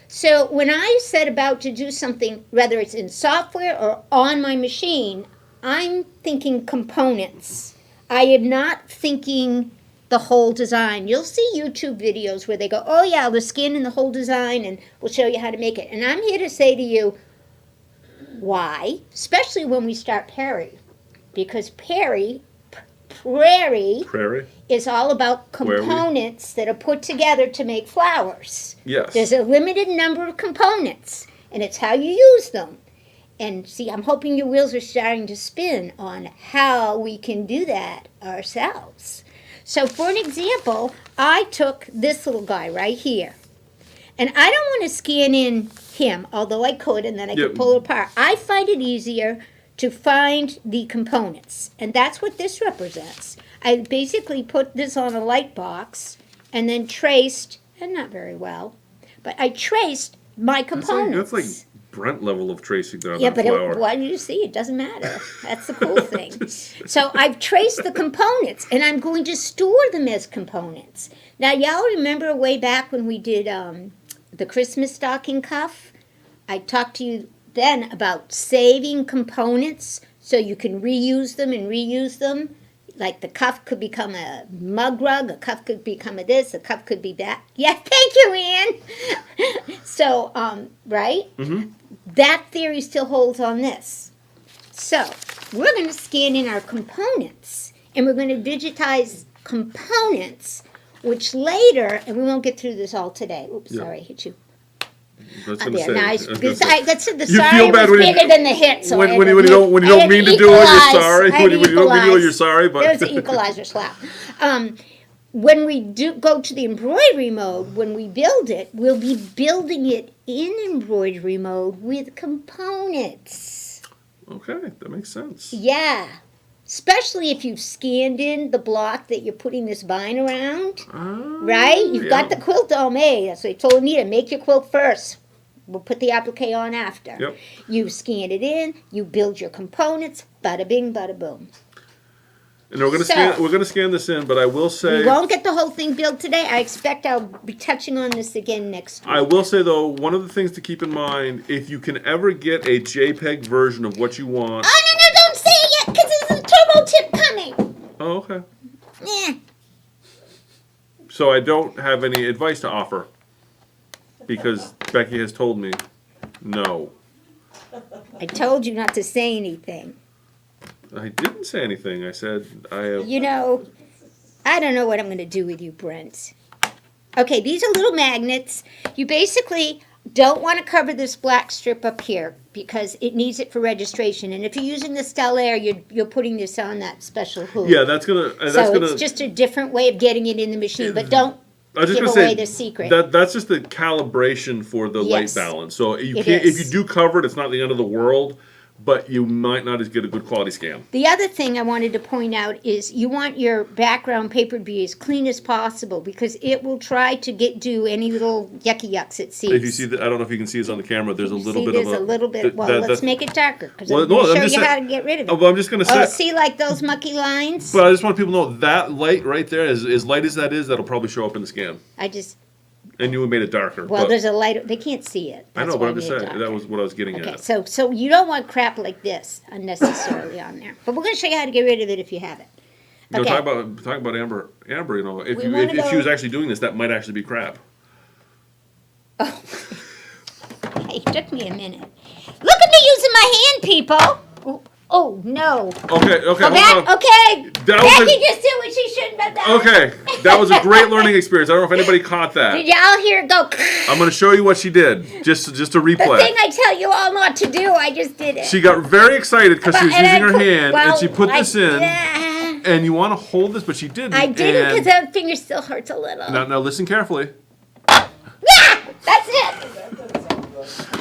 So when I set about to do something, whether it's in software or on my machine, I'm thinking components. I am not thinking the whole design. You'll see YouTube videos where they go, oh yeah, we're scanning the whole design and we'll show you how to make it. And I'm here to say to you, why? Especially when we start Prairie. Because Prairie is all about components that are put together to make flowers. Yes. There's a limited number of components, and it's how you use them. And see, I'm hoping your wheels are starting to spin on how we can do that ourselves. So for an example, I took this little guy right here. And I don't want to scan in him, although I could, and then I could pull it apart. I find it easier to find the components. And that's what this represents. I basically put this on a light box and then traced, and not very well, but I traced my components. That's like Brent level of tracing there on Yeah, that but flower. why do you see? It doesn't matter. That's the cool thing. So I've traced the components, and I'm going to store them as components. Now, y'all remember way back when we did the Christmas stocking cuff? I talked to you then about saving components so you can reuse them and reuse them. Like the cuff could become a mug rug, a cuff could become a this, a cuff could be that. Yeah, thank you, Ann. So, right? Mm-hmm. That theory still holds on this. So, we're going to scan in our components, and we're going to digitize components, which later, and we won't get through this all today. Oops, Yeah. sorry, I hit you. That's Oh, gonna there, say. nice. I was Because gonna say. that's the You sorry feel bad was when you- bigger than the hit. So when I you had to don't I had mean to to do it, you're equalize. sorry. I had to When you don't mean to do it, you're equalize. sorry. But There's the equalizer slap. When we do go to the embroidery mode, when we build it, we'll be building it in embroidery mode with components. okay, that makes sense. Yeah. Especially if you've scanned in the block that you're putting this vine around, right? You've got the quilt all made. So I told Anita, make your quilt first. We'll put the applique on after. Yep. You scan it in, you build your components, bada bing, bada boom. And we're gonna scan this in, but I will say. We won't get the whole thing built today. I expect I'll be touching on this again next week. I will say though, one of the things to keep in mind, if you can ever get a JPEG version of what you want. Oh, no, don't say it yet, because there's a turbo tip coming. Oh, okay. Yeah. So I don't have any advice to offer because Becky has told me no. I told you not to say anything. I didn't say anything. I said I have. You know, I don't know what I'm going to do with you, Brent. Okay, these are little magnets. You basically don't want to cover this black strip up here because it needs it for registration. And if you're using the Stellaire, you're putting this on that special hoop. Yeah, that's gonna. So it's just a different way of getting it in the machine. But don't I was just give gonna away say the secret. that's just the calibration for the light Yes. balance. So you It can't is. if you do cover it, it's not the end of the world, but you might not as get a good quality scan. The other thing I wanted to point out is you want your background paper to be as clean as possible because it will try to do any little yucky yucks it sees. If you see, I don't know if you can see this on the camera. There's a little bit there's of a little bit. Well, let's make it darker because Well, I'm no, going I'm to show just you saying- how to get rid of it. Oh, but I'm just gonna say. Oh, see, like those mucky lines? But I just want people to know that light right there, as light as that is, that'll probably show up in the scan. I just, And you made it darker. well, but there's a light. They can't see it. I know, That's but why I'm just I made it saying darker. that was what I was getting Okay, at. so you don't want crap like this unnecessarily on there. But we're going to show you how to get rid of it if you have it. You know, Okay. talk about Amber. Amber, you know, if We you wanna if she go- was actually doing this, that might actually be crap. Oh. It took me a minute. Look at me using my hand, people. Oh no. Okay, Go hold back. on. Okay. That was Becky a- just did what she shouldn't have done. Okay, that was a great learning experience. I don't know if anybody caught that. Did y'all hear it go? I'm going to show you what she did, just to The replay. thing I tell you all not to do, I just did it. She got very excited because she was And I using her put- hand, well, and she put I- this in, Yeah. and you want to hold this, but she didn't. I did it and- because that finger still hurts a little. Now listen carefully. Yeah, that's it.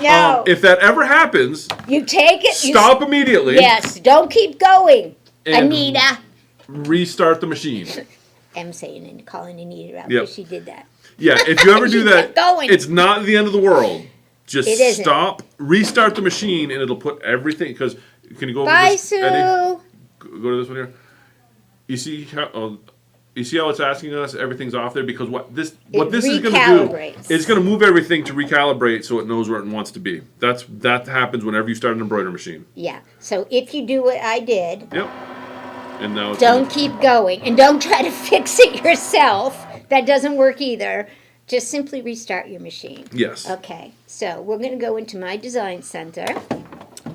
No, If that ever happens, you take it. stop immediately. Yes, don't keep going, And- Anita. Restart the machine. I'm saying and calling Anita out Yep. because she did that. Yeah, if you ever do You that, kept going. it's not the end of the world. Just It isn't. stop, restart the machine, and it'll put everything. Because can you go over Bye, this, Sue. Eddie? Go to this one here. You see how? You see how it's asking us? Everything's off there because what this is going to do? recalibrates. It's going to move everything to recalibrate so it knows where it wants to be. That happens whenever you start an embroidery machine. Yeah. So if you do what I did, Yep. And now it's don't keep going and don't try to fix it yourself. That doesn't work either. Just simply restart your machine. Yes. Okay. So we're going to go into my design center.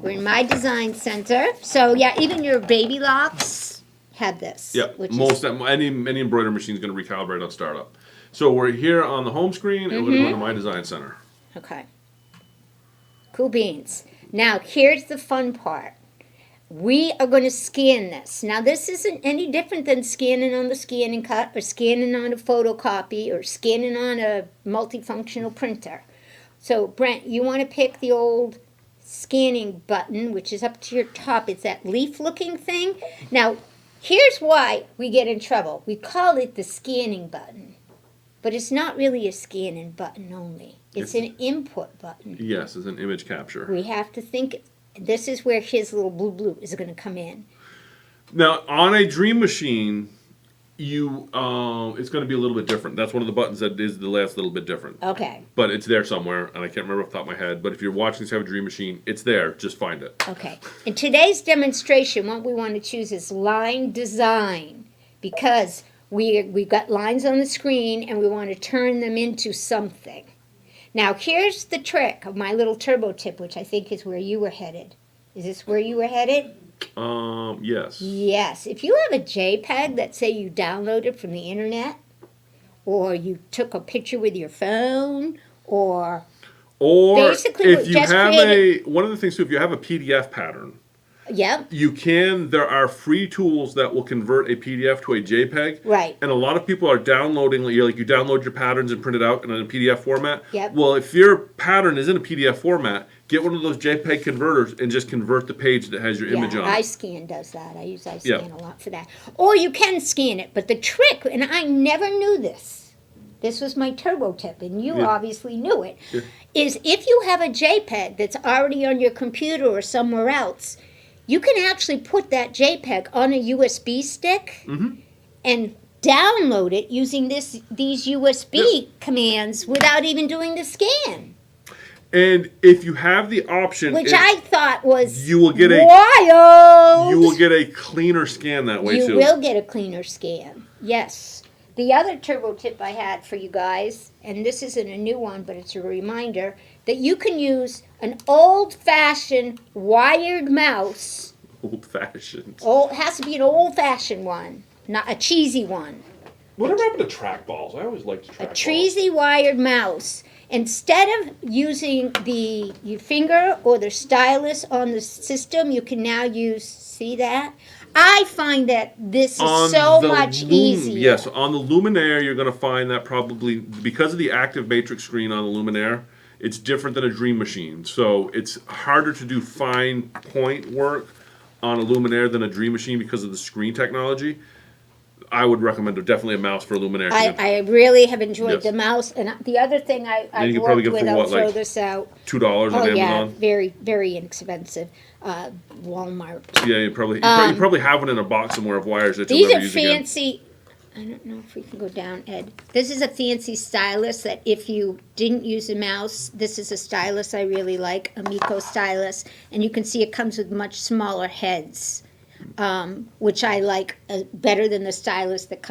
We're in my design center. So yeah, even your baby locks have this. Yeah, Which most is, any embroidery machine is going to recalibrate on startup. So we're here on the home screen, and we're going to go to my design center. okay. Cool beans. Now here's the fun part. We are going to scan this. Now this isn't any different than scanning on the scanning cut or scanning on a photocopy or scanning on a multifunctional printer. So Brent, you want to pick the old scanning button, which is up to your top. It's that leaf looking thing. Now here's why we get in trouble. We call it the scanning button, but it's not really a scanning button only. It's an input button. Yes, it's an image capture. We have to think, this is where his little blue is gonna come in. Now, on a Dream Machine, it's going to be a little bit different. That's one of the buttons that is the last little bit different. Okay, But it's there somewhere, and I can't remember off the top of my head. But if you're watching this have a Dream Machine, it's there. Just find it. okay. In today's demonstration, what we want to choose is line design, because we've got lines on the screen and we want to turn them into something. Now, here's the trick of my little turbo tip, which I think is where you were headed. Is this where you were headed? Yes. Yes. If you have a JPEG that say you downloaded from the internet, or you took a picture with your phone, or basically if you just have created- one of the things too, if you have a PDF pattern, yep, there are free tools that will convert a PDF to a JPEG. right. And a lot of people are downloading, you download your patterns and print it out in a PDF format. Yep. Well, if your pattern is in a PDF format, get one of those JPEG converters and just convert the page that has your image on it. iScan does that. I use iScan a lot for that. Or you can scan it, but the trick, and I never knew this, this was my turbo tip, and you obviously knew it, is if you have a JPEG that's already on your computer or somewhere else, you can actually put that JPEG on a USB stick and download it using these USB commands without even doing the scan. And if you have the option, Which I thought was you will get wild. you will get a cleaner scan that way You too. will get a cleaner scan. Yes. The other turbo tip I had for you guys, and this isn't a new one, but it's a reminder, that you can use an old-fashioned wired mouse. Old-fashioned. It has to be an old-fashioned one, not a cheesy one. Whatever happened to trackballs? I always liked trackballs. A cheesy wired mouse. Instead of using your finger or the stylus on the system, you can now use, see that? I find that this is so much easier. Yes, on the Luminaire, you're going to find that probably, because of the active matrix screen on the Luminaire, it's different than a Dream Machine. So it's harder to do fine point work on a Luminaire than a Dream Machine because of the screen technology. I would recommend definitely a mouse for a Luminaire. I really have enjoyed Yes. the mouse. And the other thing I you can probably worked get it with, for I'll what, throw like this out. $2 on Oh, yeah, Amazon. very, very inexpensive. Walmart. Yeah, you probably have one in a box somewhere of wires that you'll These never are use again. fancy. I don't know if we can go down, Ed. This is a fancy stylus that if you didn't use a mouse, this is a stylus I really like, a Miko stylus. And you can see it comes with much smaller heads, which I like better than the stylus that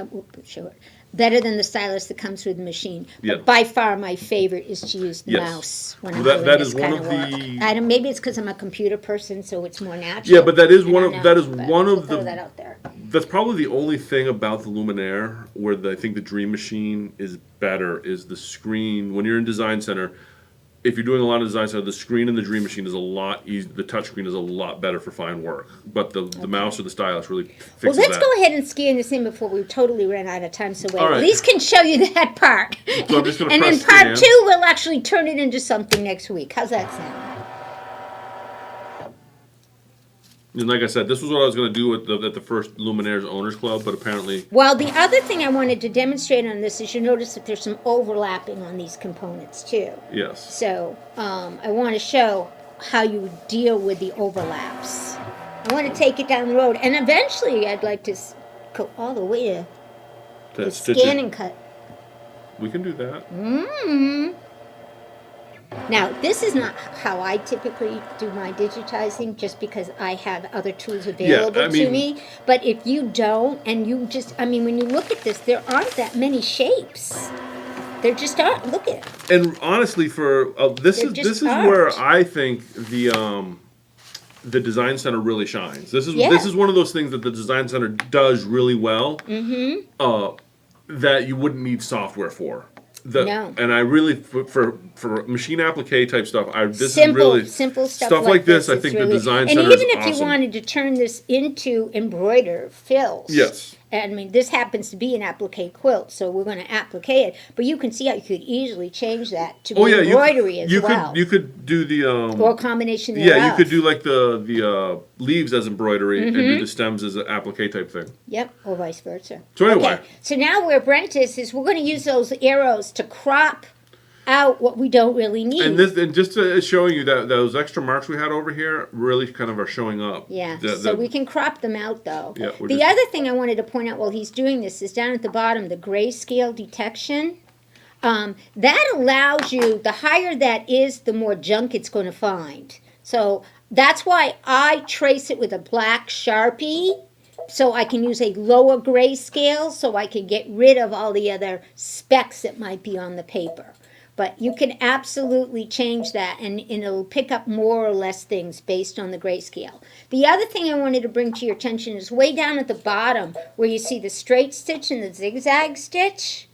better than the stylus that comes with the machine. Yeah. But by far my favorite is to use the Yes. mouse when I'm That- doing that this is one kind of work. the- I don't, maybe it's because I'm a computer person, so it's more natural. Yeah, but that is I one don't of know, that is but one we'll of throw the that out there. That's probably the only thing about the Luminaire where I think the Dream Machine is better is the screen. When you're in Design Center, if you're doing a lot of Design Center, the screen in the Dream Machine is a lot easier. The touch screen is a lot better for fine work. But the mouse or the stylus really fixes Well, let's that. go ahead and scan this in before we totally run out of time. So we All at right. least can show you that part. So I'm just gonna and then press part scan. 2, we'll actually turn it into something next week. How's that sound? And like I said, this was what I was going to do at the first Luminaire's Owners Club, but apparently, Well, the other thing I wanted to demonstrate on this is you notice that there's some overlapping on these components too. yes. So I want to show how you would deal with the overlaps. I want to take it down the road, and eventually I'd like to go all the way to That scan and cut. We can do that. Mm. Now, this is not how I typically do my digitizing, just because I have other tools available I to mean- me. But if you don't, and you just, I mean, when you look at this, there aren't that many shapes. There just aren't. Look at it. And honestly, for this There is just this is where aren't. I think the Design Center really shines. This is Yeah. this is one of those things that the Design Center does really well. Mm-hmm. That you wouldn't need software for. No. And I really for machine applique type stuff. This Simple, is really simple stuff like this. I it's think really, the Design and Center even is if you awesome. wanted to turn this into embroider fills. Yes. I mean, this happens to be an applique quilt, so we're going to applique it. But you can see how you could easily change that to be embroidery as well. You could do the or a combination yeah, thereof. you could do like the leaves as embroidery and do the stems as an applique type thing. Yep, or vice versa. So anyway. Okay, so now where Brent is we're going to use those arrows to crop out what we don't really need. And just showing you that those extra marks we had over here really kind of are showing up. Yeah, The- so the- we can crop them out though. Yeah, we're The just- other thing I wanted to point out while he's doing this is down at the bottom, the Grayscale Detection. That allows you, the higher that is, the more junk it's going to find. So that's why I trace it with a black Sharpie, so I can use a lower grayscale, so I can get rid of all the other specks that might be on the paper. But you can absolutely change that, and it'll pick up more or less things based on the grayscale. The other thing I wanted to bring to your attention is way down at the bottom where you see the straight stitch and the zigzag stitch.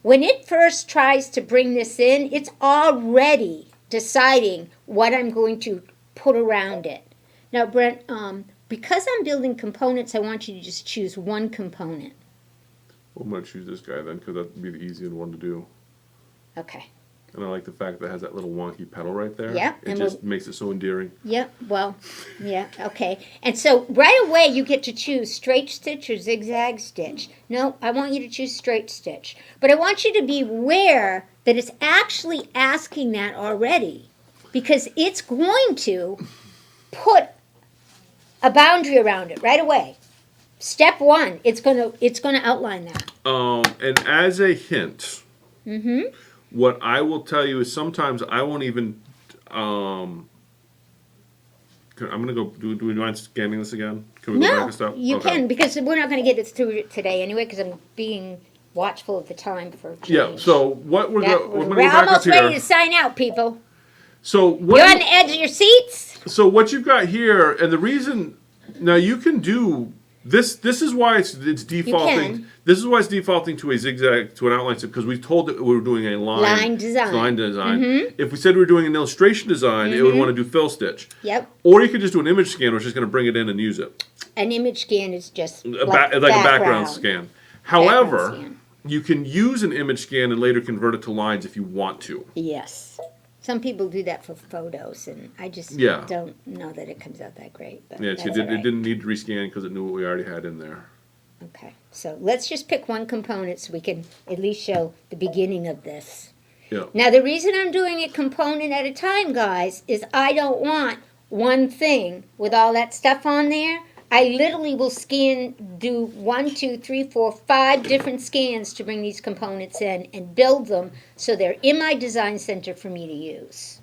When it first tries to bring this in, it's already deciding what I'm going to put around it. Now, Brent, because I'm building components, I want you to just choose one component. I'm going to choose this guy then, because that'd be the easiest one to do. Okay. And I like the fact that it has that little wonky pedal right there. Yeah, It and just makes it so endearing. Yep, well, yeah, okay. And so right away you get to choose straight stitch or zigzag stitch. No, I want you to choose straight stitch. But I want you to be aware that it's actually asking that already, because it's going to put a boundary around it right away. Step one, it's gonna outline that. And as a hint, what I will tell you is sometimes I won't even. I'm gonna go. Do we mind scanning this again? Can we go back No, and stuff? you Okay. can, because we're not gonna get it through today anyway, because I'm being watchful of the time for a change. Yeah. So what we're Yeah, going. We're we're gonna go back up almost ready to here. sign out, people. So what? You're on the edge of your seats. So what you've got here, and the reason now you can do this. This is why it's defaulting. can. This is why it's defaulting to a zigzag to an outline step, because we told it we were doing a Line design. Line design. If we said we were doing an illustration design, it would want to do fill stitch. Yep. Or you could just do an image scan, which is going to bring it in and use it. An image scan is just Like a background scan. However, scan. you can use an image scan and later convert it to lines if you want to. Yes. Some people do that for photos, and I just Yeah. don't know that it comes out that great. But Yeah, that's it all right. didn't need to rescan because it knew what we already had in there. Okay, so let's just pick one component so we can at least show the beginning of this. Yeah. Now, the reason I'm doing it component at a time, guys, is I don't want one thing with all that stuff on there. I literally will do 1, 2, 3, 4, 5 different scans to bring these components in and build them so they're in my design center for me to use.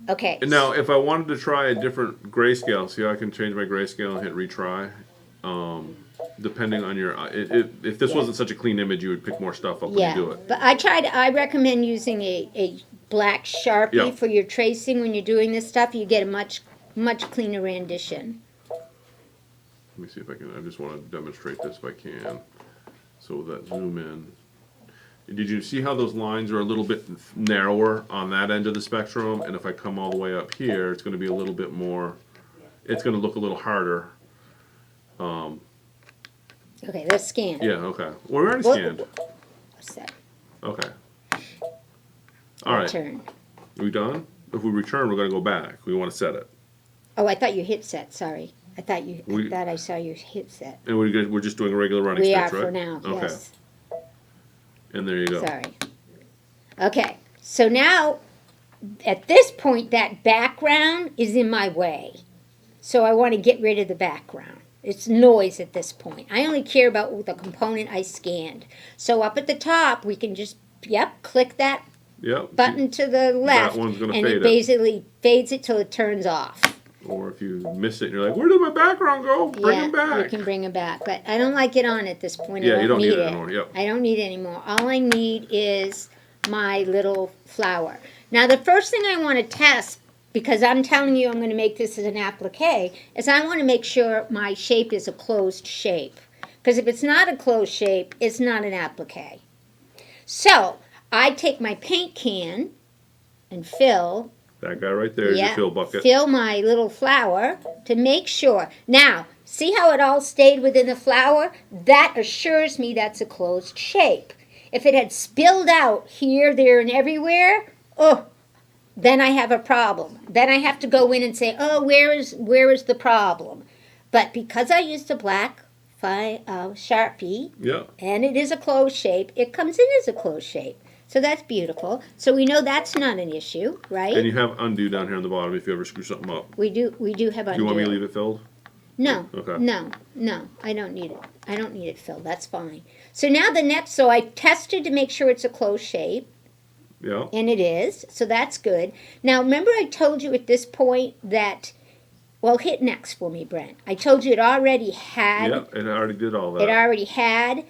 Okay. And now, if I wanted to try a different grayscale, see how I can change my grayscale and hit retry? Depending on your, if this wasn't such a clean image, you would pick more stuff up when Yeah, you do it. but I recommend using a black Sharpie Yeah. for your tracing when you're doing this stuff. You get a much cleaner rendition. Let me see if I can, I just want to demonstrate this if I can. So that zoom in. Did you see how those lines are a little bit narrower on that end of the spectrum? And if I come all the way up here, it's going to be a little bit more, it's going to look a little harder. Okay, let's scan. Yeah, okay. Well, we already Well, scanned. Set. Okay. All right. Return. Are we done? If we return, we're going to go back. We want to set it. Oh, I thought you hit set. Sorry, I thought We- I saw you hit set. And we're just doing a regular running We stitch, are right? for now. Okay. Yes. And there you go. Sorry. Okay, so now at this point, that background is in my way, so I want to get rid of the background. It's noise at this point. I only care about the component I scanned. So up at the top, we can just, click that Yep. button to the left, one's gonna and fade it it. basically fades it till it turns off. Or if you miss it and you're like, where did my background go? Bring them You back. can bring it back, but I don't like it on at this point. Yeah, I you don't need need it anymore, yep. I don't need it anymore. All I need is my little flower. Now, the first thing I want to test, because I'm telling you I'm going to make this as an applique, is I want to make sure my shape is a closed shape. Because if it's not a closed shape, it's not an applique. So, I take my paint can and fill That guy right there is your fill bucket. fill my little flower to make sure. Now, see how it all stayed within the flower? That assures me that's a closed shape. If it had spilled out here, there, and everywhere, then I have a problem. Then I have to go in and say, where is the problem? But because I used a black Sharpie, Yeah. and it is a closed shape, it comes in as a closed shape. So that's beautiful. So we know that's not an issue, right? And you have undo down here on the bottom if you ever screw something up. We do have Do undo. you want me to leave it filled? No, Okay. no, I don't need it. I don't need it filled. That's fine. So now the next, so I tested to make sure it's a closed shape, Yeah. and it is. So that's good. Now remember I told you at this point that, well, hit next for me, Brent. I told you it already had. Yeah, it already did all that. It already had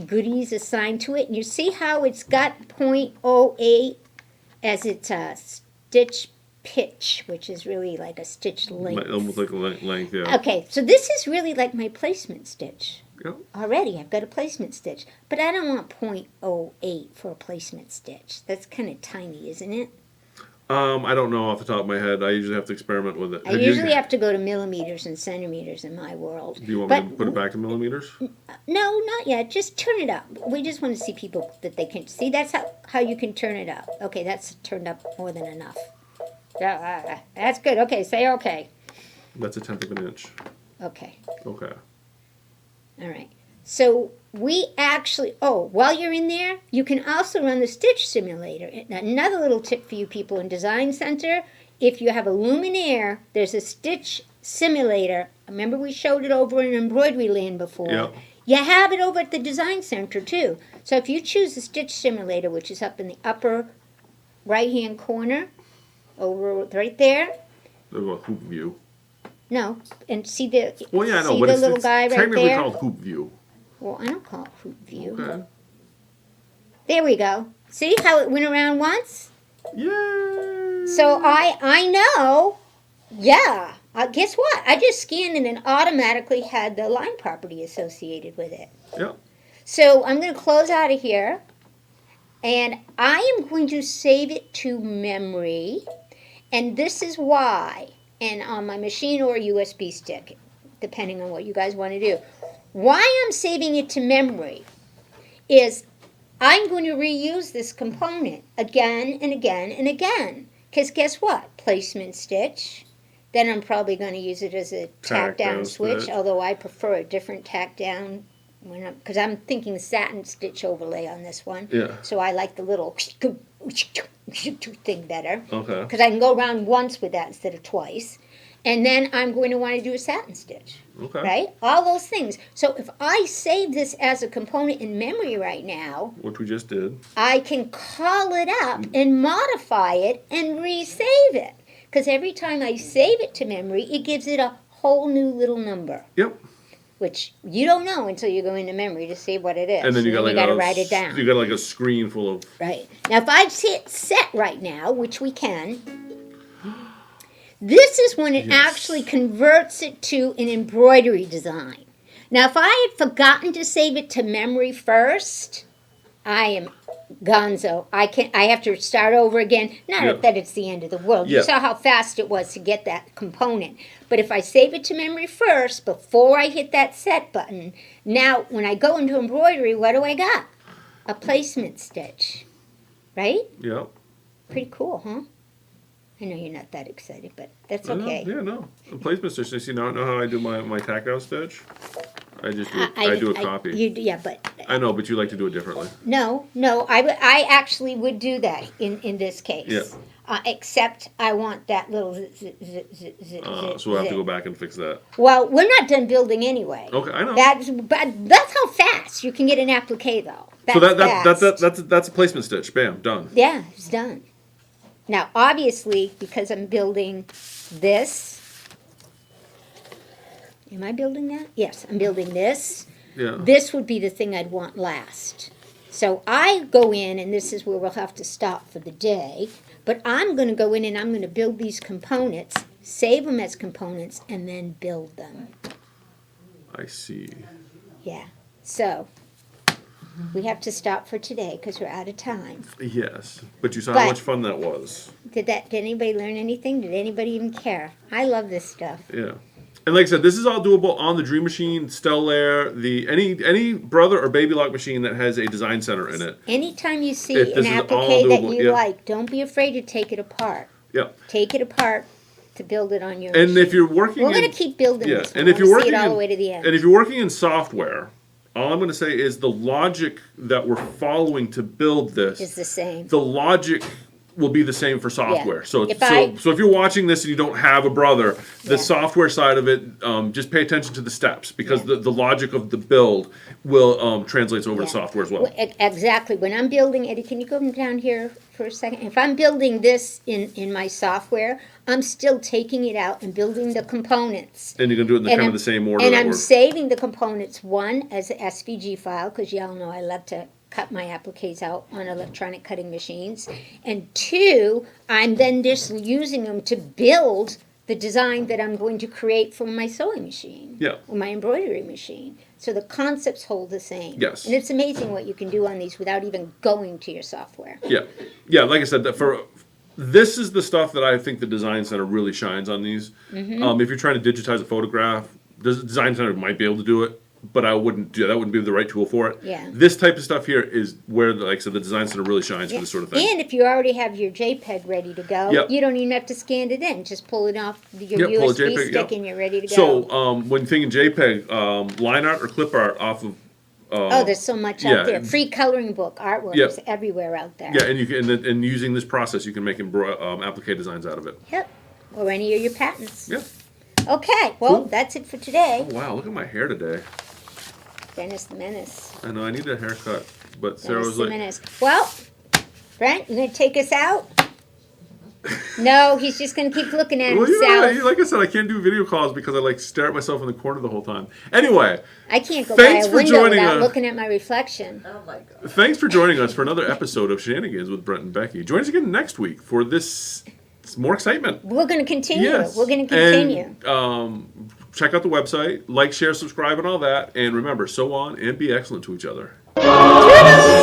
goodies assigned to it. And you see how it's got .08 as its stitch pitch, which is really like a stitch length. Almost like a length, yeah. Okay, so this is really like my placement stitch. Yep. Already, I've got a placement stitch. But I don't want .08 for a placement stitch. That's kind of tiny, isn't it? I don't know off the top of my head. I usually have to experiment with it. I usually have to go to millimeters and centimeters in my world. Do you want But me to put it back to millimeters? no, not yet. Just turn it up. We just want to see people that they can see. That's how you can turn it up. Okay, that's turned up more than enough. That's good. Okay, say okay. That's a tenth of an inch. Okay, Okay. all right. So we actually, while you're in there, you can also run the stitch simulator. Another little tip for you people in Design Center, if you have a Luminaire, there's a stitch simulator. Remember we showed it over in Embroidery Land before. Yep. You have it over at the Design Center too. So if you choose the stitch simulator, which is up in the upper right-hand corner, over right there, There's a hoop view. no, and see the, Well, yeah, I know, see but the it's, little it's guy right technically there? called hoop view. Well, I don't call it hoop view. Okay. There we go. See how it went around once? Yay! So I know, yeah. Guess what? I just scanned and it automatically had the line property associated with it. Yep. So I'm going to close out of here. And I am going to save it to memory. And this is why. And on my machine or a USB stick, depending on what you guys want to do. Why I'm saving it to memory is I'm going to reuse this component again and again and again. Because guess what? Placement stitch. Then I'm probably going to use it as a tack down switch, stitch. although I prefer a different tack down because I'm thinking satin stitch overlay on this one. Yeah. So I like the little thing better. Okay. Because I can go around once with that instead of twice. And then I'm going to want to do a satin stitch. Okay. Right? All those things. So if I save this as a component in memory right now, Which we just did. I can call it up and modify it and resave it. Because every time I save it to memory, it gives it a whole new little number. Yep. Which you don't know until you go into memory to see what it is. And then you got like to write it down. You got like a screen full of. Right. Now if I hit set right now, which we can, this is when it Yes. actually converts it to an embroidery design. Now if I had forgotten to save it to memory first, I am gonzo. I have to start over again. Not Yeah. that it's the end of the world. Yeah. You saw how fast it was to get that component. But if I save it to memory first, before I hit that set button, now when I go into embroidery, what do I got? A placement stitch. Right? Yep. Pretty cool, huh? I know you're not that excited, but that's I know, okay. Yeah, no. The placement stitch. You see, now know how I do my tack down stitch? I just do, I do a copy. Yeah, but I know, but you like to do it differently. no, I actually would do that in this case. Yeah. Except I want that little So we'll have to go back and fix that. Well, we're not done building anyway. Okay, I know. That's how fast you can get an applique, though. So Fast. that's a placement stitch. Bam, done. Yeah, it's done. Now, obviously, because I'm building this. Am I building that? Yes, I'm building this. Yeah. This would be the thing I'd want last. So I go in, and this is where we'll have to stop for the day, but I'm going to go in and I'm going to build these components, save them as components, and then build them. I see. Yeah. So we have to stop for today because we're out of time. Yes, but you saw But- how much fun that was. Did anybody learn anything? Did anybody even care? I love this stuff. Yeah. And like I said, this is all doable on the Dream Machine, Stellaire, any brother or baby lock machine that has a design center in it. Anytime you see This an is all applique that doable, you yeah. like, don't be afraid to take it apart. Yeah. Take it apart to build it on your And machine. if you're working We're in, going to keep building yeah, this. and We if you're wanna see working it all in, the way to the end. and if you're working in software, All I'm going to say is the logic that we're following to build this, Is the same. the logic will be the same for software. Yeah. So, If so if you're watching this and you don't have a brother, the Yeah. software side of it, just pay attention to the steps because the logic of the build will translates over to Yeah. software as well. Exactly. When I'm building, Eddie, can you go down here for a second? If I'm building this in my software, I'm still taking it out and building the components. And you're going to do it in the, kind I'm- of the same order. And that I'm we're- saving the components, one, as a SVG file, because y'all know I love to cut my appliques out on electronic cutting machines. And two, I'm then just using them to build the design that I'm going to create for my sewing machine. Yeah. Or my embroidery machine. So the concepts hold the same. Yes. And it's amazing what you can do on these without even going to your software. Yeah, yeah. Like I said, this is the stuff that I think the Design Center really shines on these. Mm-hmm. If you're trying to digitize a photograph, the Design Center might be able to do it, but I wouldn't do that. Wouldn't be the right tool for it. Yeah. This type of stuff here is where, like I said, the Design Center really shines for Yeah. this sort of thing. And if you already have your JPEG ready to go, Yep. you don't even have to scan it in. Just pull it off your Yep, pull a USB JPEG, stick yep. and you're ready to go. So when thinking JPEG, line art or clip art off of Oh, there's so much yeah, out there. Free coloring book, artwork Yep. is everywhere out there. yeah, and you can and using this process, you can make applique designs out of it. Yep. Or any of your patents. Yeah. Okay, well, Cool. that's it for today. Oh wow, look at my hair today. Dennis the Menace. I know I need a haircut, but Sarah Dennis was the like, Menace. Well, Brent, you gonna take us out? No, he's just gonna keep looking at well, himself. like I said, I can't do video calls because I like stare at myself in the corner the whole time. Anyway, I can't go Thanks by a for window joining without us. looking at my reflection. Oh my god. thanks for joining us for another episode of Shenanigans with Brent and Becky. Join us again next week for this more excitement. We're gonna continue. Yes. We're gonna continue. And, check out the website, like, share, subscribe, and all that. And remember, sew on and be excellent to each other. Toodaloo!